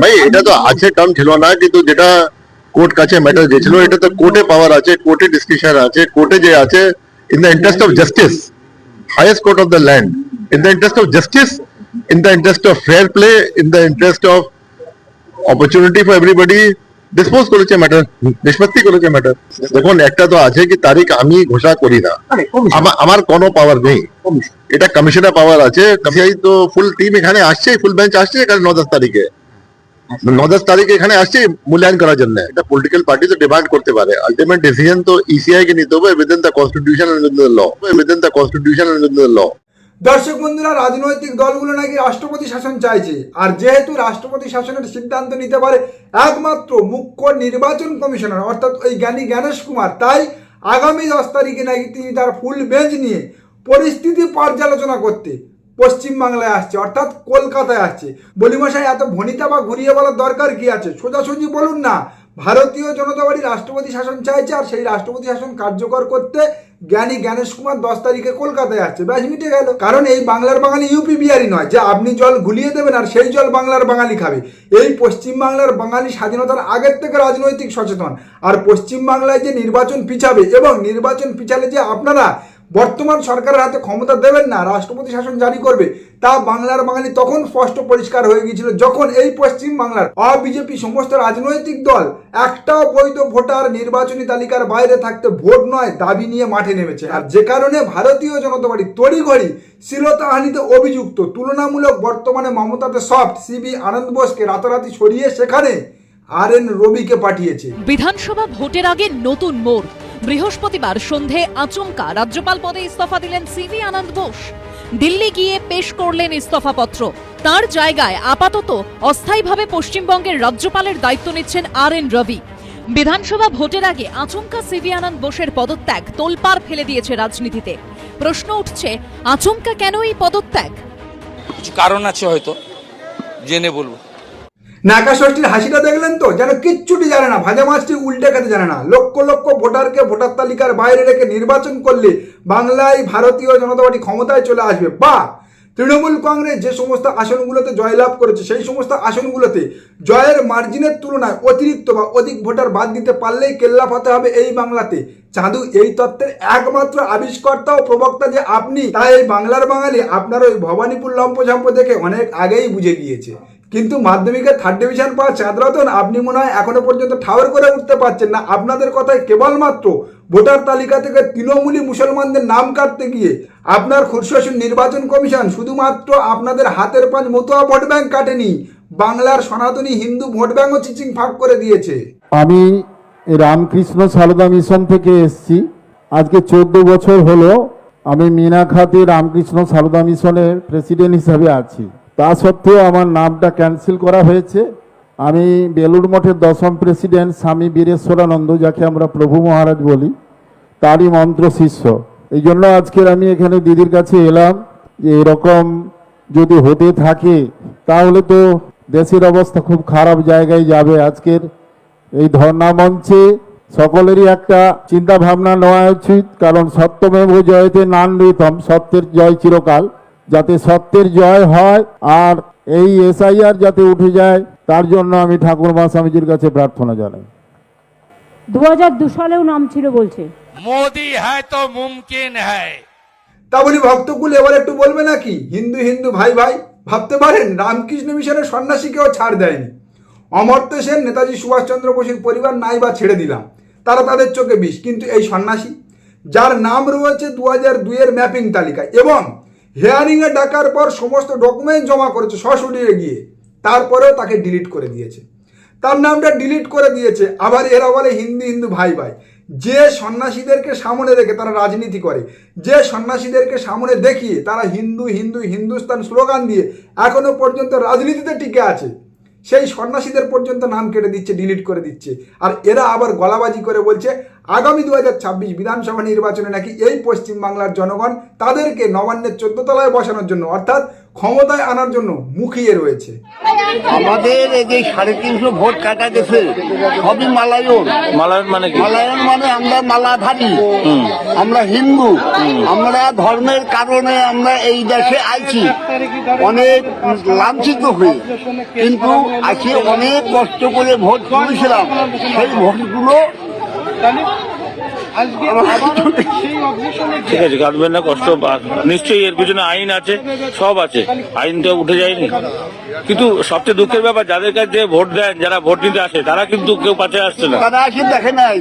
ভাই এটা তো আছে টার্ম ছিল না, কিন্তু যেটা কোর্ট কাছে ম্যাটার যে ছিল এটা তো কোর্টে পাওয়ার আছে, কোর্টে ডিসকাশন আছে, কোর্টে যে আছে in the interest of justice, highest court of the land, in the interest of justice, in the interest of fair play, in the interest of opportunity for everybody, dispose করেছে ম্যাটার, নিষ্পত্তি করেছে matter. দেখুন একটা তো আছে কি তারিখ আমি ঘোষণা করি না, আমার কোনো পাওয়ার নেই, এটা কমিশনের পাওয়ার আছে। কমিশন তো ফুল টিম এখানে আসছে, ফুল বেঞ্চ আসছে এখানে 9-10 তারিখে, 9-10 তারিখে এখানে আসছে মূল্যায়ন করার জন্য। এটা পলিটিক্যাল পার্টি তো ডিমান্ড করতে পারে, আলটিমেট ডিসিশন তো ইসিআই কে নিতে হবে within the constitution and within the law, within the constitution and within the law. দর্শক বন্ধুরা, রাজনৈতিক দলগুলো নাকি রাষ্ট্রপতি শাসন চাইছে, আর যেহেতু রাষ্ট্রপতি শাসনের সিদ্ধান্ত নিতে পারে একমাত্র মুখ্য নির্বাচন কমিশনার অর্থাৎ ওই জ্ঞানী জ্ঞানেশ কুমার, তাই আগামী 10 তারিখে নাকি তিনি তার ফুল বেঞ্চ নিয়ে পরিস্থিতি পর্যালোচনা করতে পশ্চিমবাংলায় আসছে, অর্থাৎ কলকাতায় আসছে। বলি মশাই, এত ভনিতা বা ঘুরিয়ে বলার দরকার কি আছে? সোজাসুজি বলুন না, ভারতীয় জনতা পার্টি রাষ্ট্রপতি শাসন চাইছে, আর সেই রাষ্ট্রপতি শাসন কার্যকর করতে জ্ঞানী জ্ঞানেশ কুমার 10 তারিখে কলকাতায় আসছে। ব্যাস মিটে গেল। কারণ এই বাংলার বাঙালি ইউপি বিহারি নয় যে আপনি জল গুলিয়ে দেবেন আর সেই জল বাংলার বাঙালি খাবে। এই পশ্চিমবাংলার বাঙালি স্বাধীনতার আগের থেকে রাজনৈতিক সচেতন, আর পশ্চিমবাংলায় যে নির্বাচন পিছাবে এবং নির্বাচন পিছালে যে আপনারা বর্তমান সরকারের হাতে ক্ষমতা দেবেন না, রাষ্ট্রপতি শাসন জারি করবে, তা বাংলার বাঙালি তখন স্পষ্ট পরিষ্কার হয়ে গিয়েছিল যখন এই পশ্চিম বাংলার বিজেপি সমস্ত রাজনৈতিক দল একটাও বৈধ ভোটার নির্বাচনী তালিকার বাইরে থাকতে ভোট নয় দাবি নিয়ে মাঠে নেমেছে। আর যে কারণে ভারতীয় জনতা পার্টি তড়িঘড়ি শ্লীলতাহানিতে অভিযুক্ত তুলনামূলক বর্তমানে মমতাতে সফট সিবি আনন্দ বোসকে রাতারাতি সরিয়ে সেখানে RN রবিকে পাঠিয়েছে। বিধানসভা ভোটের আগে নতুন মোড়। বৃহস্পতিবার সন্ধে আচমকা রাজ্যপাল পদে ইস্তফা দিলেন সিভি আনন্দ বোস। দিল্লি গিয়ে পেশ করলেন ইস্তফাপত্র। তার জায়গায় আপাতত অস্থায়ীভাবে পশ্চিমবঙ্গের রাজ্যপালের দায়িত্ব নিচ্ছেন RN রবি। বিধানসভা ভোটের আগে আচমকা সিভি আনন্দ বোসের পদত্যাগ তোলপাড় ফেলে দিয়েছে রাজনীতিতে। প্রশ্ন উঠছে, আচমকা কেন এই পদত্যাগ? কিছু কারণ আছে, হয়তো জেনে বলবো। নাকা ষষ্ঠীর হাসিটা দেখলেন তো? যেন কিচ্ছুটি জানে না, ভাজা মাছটি উল্টে খেতে জানে না। লক্ষ লক্ষ ভোটারকে ভোটার তালিকার বাইরে রেখে নির্বাচন করলে বাংলায় ভারতীয় জনতা পার্টি ক্ষমতায় চলে আসবে, বা তৃণমূল কংগ্রেস যে সমস্ত আসনগুলোতে জয়লাভ করেছে সেই সমস্ত আসনগুলোতে জয়ের মার্জিনের তুলনায় অতিরিক্ত বা অধিক ভোটার বাদ দিতে পারলেই কেল্লা ফাতে হবে এই বাংলাতে। চাঁদু এই তত্ত্বের একমাত্র আবিষ্কর্তা ও প্রবক্তা যে আপনি, তাই এই বাংলার বাঙালি আপনার ওই ভবানীপুর লম্পঝম্প দেখে অনেক আগেই বুঝে গিয়েছে। কিন্তু মাধ্যমিকে 3rd ডিভিশন পাওয়া চাঁদ রতন আপনি মনে হয় এখনো পর্যন্ত ঠাওর করে উঠতে পারছেন না। আপনাদের কথায় কেবলমাত্র ভোটার তালিকা থেকে তৃণমূলী মুসলমানদের নাম কাটতে গিয়ে আপনার খুরশাসন নির্বাচন কমিশন শুধুমাত্র আপনাদের হাতের পাঁচ মতুয়া ভোট ব্যাংক কাটেনি, বাংলার সনাতনী হিন্দু ভোট ব্যাংকও চিচিং ফাঁক করে দিয়েছে। আমি রামকৃষ্ণ সারদা মিশন থেকে এসেছি। আজকে 14 বছর হলো আমি মিনাখাতে রামকৃষ্ণ সারদা মিশনের প্রেসিডেন্ট হিসাবে আছি। তা সত্ত্বেও আমার নামটা ক্যান্সেল করা হয়েছে। আমি বেলুড় মঠের 10ম প্রেসিডেন্ট স্বামী বীরেশ্বরানন্দ, যাকে আমরা প্রভু মহারাজ বলি, তারই মন্ত্র শিষ্য। এই জন্য আজকের আমি এখানে দিদির কাছে এলাম যে এরকম যদি হতে থাকে তাহলে তো দেশের অবস্থা খুব খারাপ জায়গায় যাবে। আজকের এই ধর্ণা মঞ্চে সকলেরই একটা চিন্তা ভাবনা নেওয়া উচিত, কারণ সত্যমেব জয়তে নানৃতম, সত্যের জয় চিরকাল, যাতে সত্যের জয় হয় আর এই SIR যাতে উঠে যায় তার জন্য আমি ঠাকুরমা স্বামীজির কাছে প্রার্থনা জানাই। 2002 সালেও নাম ছিল বলছে। মোদি হ্যায় তো মুমকিন হ্যায়। তা বলি ভক্তকুল এবার একটু বলবে নাকি হিন্দু হিন্দু ভাই ভাই? ভাবতে পারেন রামকৃষ্ণ মিশনের সন্ন্যাসীকেও ছাড় দেয়নি। অমর্ত্য সেন, নেতাজি সুভাষচন্দ্র বসুর পরিবার নাই বা ছেড়ে দিলাম, তারা তাদের চোখে বিষ, কিন্তু এই সন্ন্যাসী যার নাম রয়েছে 2002 ম্যাপিং তালিকায় এবং হিয়ারিংয়ে ডাকার পর সমস্ত ডকুমেন্ট জমা করেছে সশরীরে গিয়ে, তারপরেও তাকে ডিলিট করে দিয়েছে, তার নামটা ডিলিট করে দিয়েছে। আবার এরা বলে হিন্দু হিন্দু ভাই ভাই। যে সন্ন্যাসীদেরকে সামনে রেখে তারা রাজনীতি করে, যে সন্ন্যাসীদেরকে সামনে দেখিয়ে তারা হিন্দু হিন্দু হিন্দুস্তান স্লোগান দিয়ে এখনো পর্যন্ত রাজনীতিতে টিকে আছে, সেই সন্ন্যাসীদের পর্যন্ত নাম কেটে দিচ্ছে, ডিলিট করে দিচ্ছে। আর এরা আবার গলাবাজি করে বলছে আগামী 2026 বিধানসভা নির্বাচনে নাকি এই পশ্চিমবাংলার জনগণ তাদেরকে নবান্নের 14 তলায় বসানোর জন্য, অর্থাৎ ক্ষমতায় আনার জন্য মুখিয়ে রয়েছে। আমাদের এই যে 350 ভোট কাটা গেছে সবই মালায়ন মানে কি? মালায়ন মানে আমরা মালাধারী, আমরা হিন্দু, আমরা ধর্মের কারণে আমরা এই দেশে আইছি অনেক লাঞ্ছিত হয়ে, কিন্তু আজকে অনেক কষ্ট করে ভোট করেছিলাম, সেই ভোটগুলো ঠিক আছে, কাটবেন না, কষ্ট নিশ্চয়ই এর পিছনে আইন আছে, সব আছে, আইন তো উঠে যায়নি। কিন্তু সবচেয়ে দুঃখের ব্যাপার, যাদের কাছে ভোট দেন, যারা ভোট নিতে আসে, তারা কিন্তু কেউ পাশে আসছে না, তারা আসে দেখে নাই।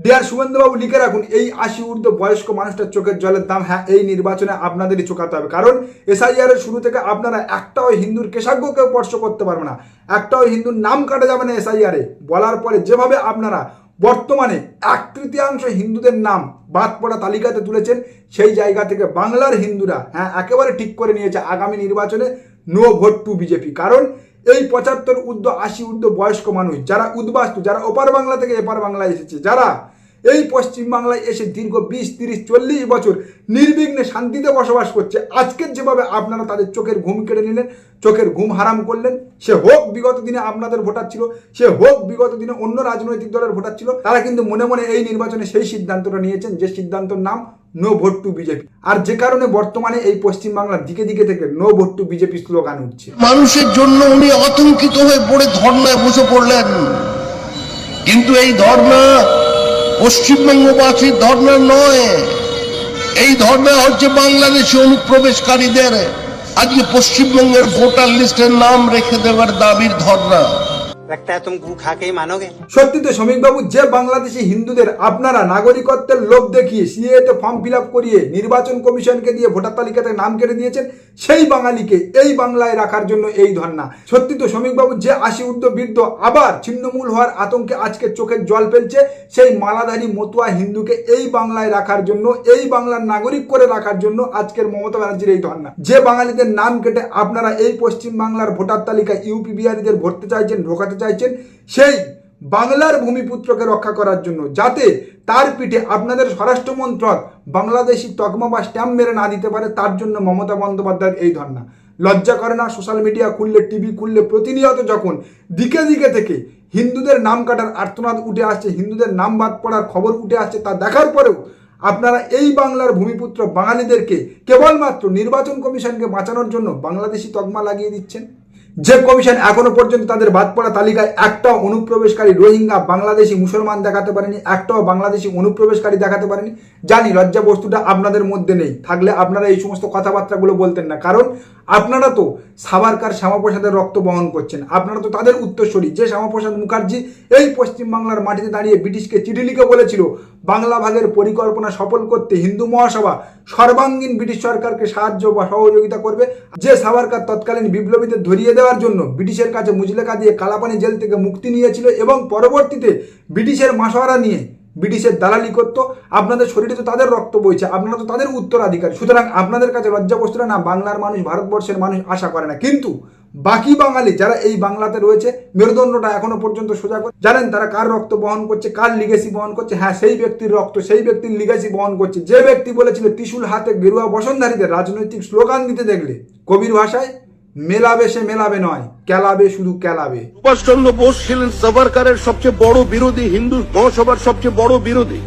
ডিয়ার শুভেন্দুবাবু, লিখে রাখুন, এই 80 ঊর্ধ্ব বয়স্ক মানুষটার চোখের জলের দাম হ্যাঁ এই নির্বাচনে আপনাদেরই চোকাতে হবে। কারণ এসআইআর এর শুরু থেকে আপনারা একটাও হিন্দুর কেশাগ্য কেউ স্পর্শ করতে পারবে না, একটাও হিন্দুর নাম কাটা যাবে না এসআইআর এ। বলার পরে যেভাবে আপনারা বর্তমানে 1/3 হিন্দুদের নাম বাদ পড়া তালিকাতে তুলেছেন, সেই জায়গা থেকে বাংলার হিন্দুরা হ্যাঁ একেবারে ঠিক করে নিয়েছে আগামী নির্বাচনে নো ভোট টু বিজেপি। কারণ এই 75 ঊর্ধ্ব 80 ঊর্ধ্ব বয়স্ক মানুষ যারা উদ্বাস্তু, যারা ওপার বাংলা থেকে এপার বাংলায় এসেছে, যারা এই পশ্চিম বাংলায় এসে দীর্ঘ 20, 30, 40 বছর নির্বিঘ্নে শান্তিতে বসবাস করছে, আজকের যেভাবে আপনারা তাদের চোখের ঘুম কেড়ে নিলেন, চোখের ঘুম হারাম করলেন, সে হোক বিগত দিনে আপনাদের ভোটার ছিল, সে হোক বিগত দিনে অন্য রাজনৈতিক দলের ভোটার ছিল, তারা কিন্তু মনে মনে এই নির্বাচনে সেই সিদ্ধান্তটা নিয়েছেন, যে সিদ্ধান্তের নাম নো ভোট টু বিজেপি। আর যে কারণে বর্তমানে এই পশ্চিম বাংলার দিকে দিকে থেকে no vote to BJP slogan উঠছে। মানুষের জন্য উনি আতঙ্কিত হয়ে পড়ে ধর্নায় বসে পড়লেন, কিন্তু এই ধর্না পশ্চিমবঙ্গবাসীর ধর্না নয়, এই ধর্না হচ্ছে বাংলাদেশি অনুপ্রবেশকারীদের আজকে পশ্চিমবঙ্গের ভোটার লিস্টের নাম রেখে দেওয়ার দাবির ধর্না। সত্যি তো শ্রমিকবাবু, যে বাংলাদেশি হিন্দুদের আপনারা নাগরিকত্বের লোভ দেখিয়ে সিএতে ফর্ম ফিল আপ করিয়ে নির্বাচন কমিশনকে দিয়ে ভোটার তালিকাতে নাম কেটে দিয়েছেন, সেই বাঙালিকে এই বাংলায় রাখার জন্য এই ধর্না। সত্যি তো শ্রমিকবাবু, যে 80 ঊর্ধ্ব বৃদ্ধ আবার ছিন্নমূল হওয়ার আতঙ্কে আজকে চোখের জল ফেলছে, সেই মালাধারী মতুয়া হিন্দুকে এই বাংলায় রাখার জন্য, এই বাংলার নাগরিক করে রাখার জন্য আজকের মমতা ব্যানার্জির এই ধর্না। যে বাঙালিদের নাম কেটে আপনারা এই পশ্চিম বাংলার ভোটার তালিকায় ইউপি বিহারিদের ভরতে চাইছেন, ঢোকাতে চাইছেন, সেই বাংলার ভূমিপুত্রকে রক্ষা করার জন্য, যাতে তার পিঠে আপনাদের স্বরাষ্ট্র মন্ত্রক বাংলাদেশি তকমা বা স্ট্যাম্প মেরে না দিতে পারে, তার জন্য মমতা বন্দ্যোপাধ্যায়ের এই ধর্না। লজ্জা করে না? সোশ্যাল মিডিয়া খুললে, টিভি খুললে প্রতিনিয়ত যখন দিকে দিকে থেকে হিন্দুদের নাম কাটার আর্তনাদ উঠে আসছে, হিন্দুদের নাম বাদ পড়ার খবর উঠে আসছে, তা দেখার পরেও আপনারা এই বাংলার ভূমিপুত্র বাঙালিদেরকে কেবলমাত্র নির্বাচন কমিশনকে বাঁচানোর জন্য বাংলাদেশি তকমা লাগিয়ে দিচ্ছেন। যে কমিশন এখনো পর্যন্ত তাদের বাদ পড়া তালিকায় একটাও অনুপ্রবেশকারী রোহিঙ্গা বাংলাদেশি মুসলমান দেখাতে পারেনি, একটাও বাংলাদেশি অনুপ্রবেশকারী দেখাতে পারেনি। জানি লজ্জা বস্তুটা আপনাদের মধ্যে নেই, থাকলে আপনারা এই সমস্ত কথাবার্তাগুলো বলতেন না। কারণ আপনারা তো সাভারকার শ্যামাপ্রসাদের রক্ত বহন করছেন, আপনারা তো তাদের উত্তরসূরি। যে শ্যামাপ্রসাদ মুখার্জি এই পশ্চিমবাংলার মাটিতে দাঁড়িয়ে ব্রিটিশকে চিঠি লিখে বলেছিল বাংলা ভাগের পরিকল্পনা সফল করতে হিন্দু মহাসভা সর্বাঙ্গীন ব্রিটিশ সরকারকে সাহায্য বা সহযোগিতা করবে। যে সাভারকার তৎকালীন বিপ্লবীদের ধরিয়ে দেওয়ার জন্য ব্রিটিশের কাছে মুচলেখা দিয়ে কালাপানি জেল থেকে মুক্তি নিয়েছিল এবং পরবর্তীতে ব্রিটিশের মাসোয়ারা নিয়ে ব্রিটিশের দালালি করত, আপনাদের শরীরে তো তাদের রক্ত বইছে, আপনারা তো তাদের উত্তরাধিকারী। সুতরাং আপনাদের কাছে লজ্জা বস্তুটা না বাংলার মানুষ, ভারতবর্ষের মানুষ আশা করে না। কিন্তু বাকি বাঙালি যারা এই বাংলাতে রয়েছে, মেরুদণ্ডটা এখনো পর্যন্ত সোজা করে, জানেন তারা কার রক্ত বহন করছে, কার লিগেসি বহন করছে? হ্যাঁ, সেই ব্যক্তির রক্ত, সেই ব্যক্তির লিগেসি বহন করছে যে ব্যক্তি বলেছিল ত্রিশূল হাতে গেরুয়া বসনধারীদের রাজনৈতিক স্লোগান দিতে দেখলে কবির ভাষায় মেলাবে সে মেলাবে নয়, কেলাবে শুধু কেলাবে। সুভাষচন্দ্র বোস ছিলেন সাভারকারের সবচেয়ে বড় বিরোধী, হিন্দু মহাসভার সবচেয়ে বড় বিরোধী।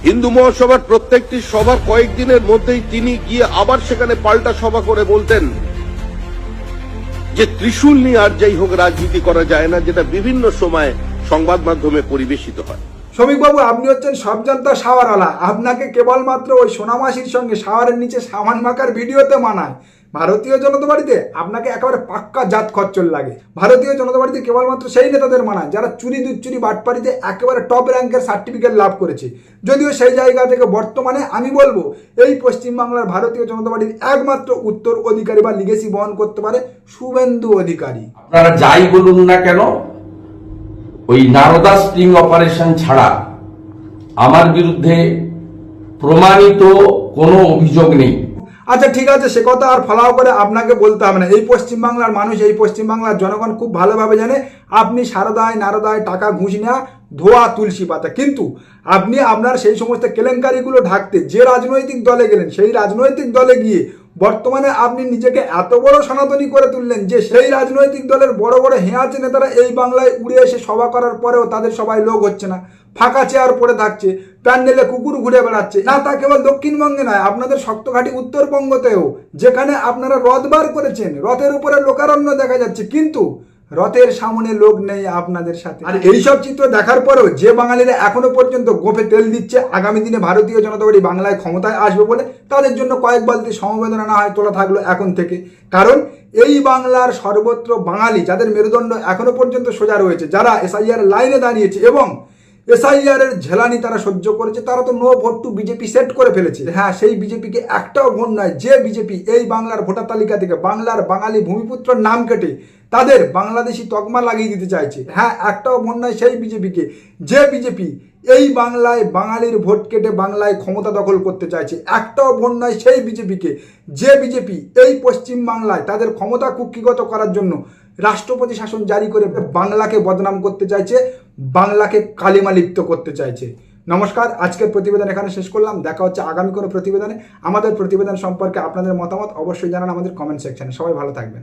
হিন্দু মহাসভার প্রত্যেকটি সভার কয়েকদিনের মধ্যেই তিনি গিয়ে আবার সেখানে পাল্টা সভা করে বলতেন যে ত্রিশূল নিয়ে আর যাই হোক রাজনীতি করা যায় না, যেটা বিভিন্ন সময় সংবাদ মাধ্যমে পরিবেশিত হয়। শ্রমিকবাবু, আপনি হচ্ছেন সব জানতা সাওয়ারওয়ালা, আপনাকে কেবলমাত্র ওই সোনামাসির সঙ্গে সাওয়ারের নিচে সামান মাখার ভিডিওতে মানায়। ভারতীয় জনতা পার্টিতে আপনাকে একেবারে পাক্কা জাত খচ্চর লাগে। ভারতীয় জনতা পার্টিতে কেবলমাত্র সেই নেতাদের মানায় যারা চুরি দুচুরি বাটপাড়িতে একেবারে টপ র্যাঙ্কের সার্টিফিকেট লাভ করেছে। যদিও সেই জায়গা থেকে বর্তমানে আমি বলবো এই পশ্চিমবাংলার ভারতীয় জনতা পার্টির একমাত্র উত্তর অধিকারী বা লিগেসি বহন করতে পারে শুভেন্দু অধিকারী। আপনারা যাই বলুন না কেন, ওই নারদা স্প্রিং অপারেশন ছাড়া আমার বিরুদ্ধে প্রমাণিত কোনো অভিযোগ নেই। আচ্ছা ঠিক আছে, সে কথা আর ফলাও করে আপনাকে বলতে হবে না। এই পশ্চিমবাংলার মানুষ, এই পশ্চিমবাংলার জনগণ খুব ভালোভাবে জানে আপনি সারদায় নারদায় টাকা ঘুষ নেওয়া ধোয়া তুলসী পাতা। কিন্তু আপনি আপনার সেই সমস্ত কেলেঙ্কারিগুলো ঢাকতে যে রাজনৈতিক দলে গেলেন, সেই রাজনৈতিক দলে গিয়ে বর্তমানে আপনি নিজেকে এত বড় সনাতনী করে তুললেন যে সেই রাজনৈতিক দলের বড় বড় হেঁয়াচে নেতারা এই বাংলায় উড়ে এসে সভা করার পরেও তাদের সবাই লোক হচ্ছে না, ফাঁকা চেয়ার পড়ে থাকছে, প্যান্ডেলে কুকুর ঘুরে বেড়াচ্ছে। না, তা কেবল দক্ষিণবঙ্গে নয়, আপনাদের শক্তঘাটি উত্তরবঙ্গতেও, যেখানে আপনারা রথ বার করেছেন, রথের উপরে লোকারণ্য দেখা যাচ্ছে, কিন্তু রথের সামনে লোক নেই আপনাদের সাথে। আর এইসব চিত্র দেখার পরেও যে বাঙালিরা এখনো পর্যন্ত গোফে তেল দিচ্ছে আগামী দিনে ভারতীয় জনতা পার্টি বাংলায় ক্ষমতায় আসবে বলে, তাদের জন্য কয়েক বালতি সমবেদনা না হয় তোলা থাকলো এখন থেকে। কারণ এই বাংলার সর্বত্র বাঙালি যাদের মেরুদণ্ড এখনো পর্যন্ত সোজা রয়েছে, যারা এসআইআর লাইনে দাঁড়িয়েছে এবং এসআইআর এর ঝেলানি তারা সহ্য করেছে, তারা তো no vote to BJP set করে ফেলেছে। হ্যাঁ, সেই বিজেপিকে একটাও ভোট নয়, যে বিজেপি এই বাংলার ভোটার তালিকা থেকে বাংলার বাঙালি ভূমিপুত্রের নাম কেটে তাদের বাংলাদেশি তকমা লাগিয়ে দিতে চাইছে। হ্যাঁ, একটাও ভোট নয় সেই বিজেপিকে, যে বিজেপি এই বাংলায় বাঙালির ভোট কেটে বাংলায় ক্ষমতা দখল করতে চাইছে। একটাও ভোট নয় সেই বিজেপিকে, যে বিজেপি এই পশ্চিম বাংলায় তাদের ক্ষমতা কুক্ষিগত করার জন্য রাষ্ট্রপতি শাসন জারি করে বাংলাকে বদনাম করতে চাইছে, বাংলাকে কালিমা লিপ্ত করতে চাইছে। নমস্কার, আজকের প্রতিবেদন এখানে শেষ করলাম। দেখা হচ্ছে আগামী কোনো প্রতিবেদনে। আমাদের প্রতিবেদন সম্পর্কে আপনাদের মতামত অবশ্যই জানান আমাদের কমেন্ট সেকশনে। সবাই ভালো থাকবেন।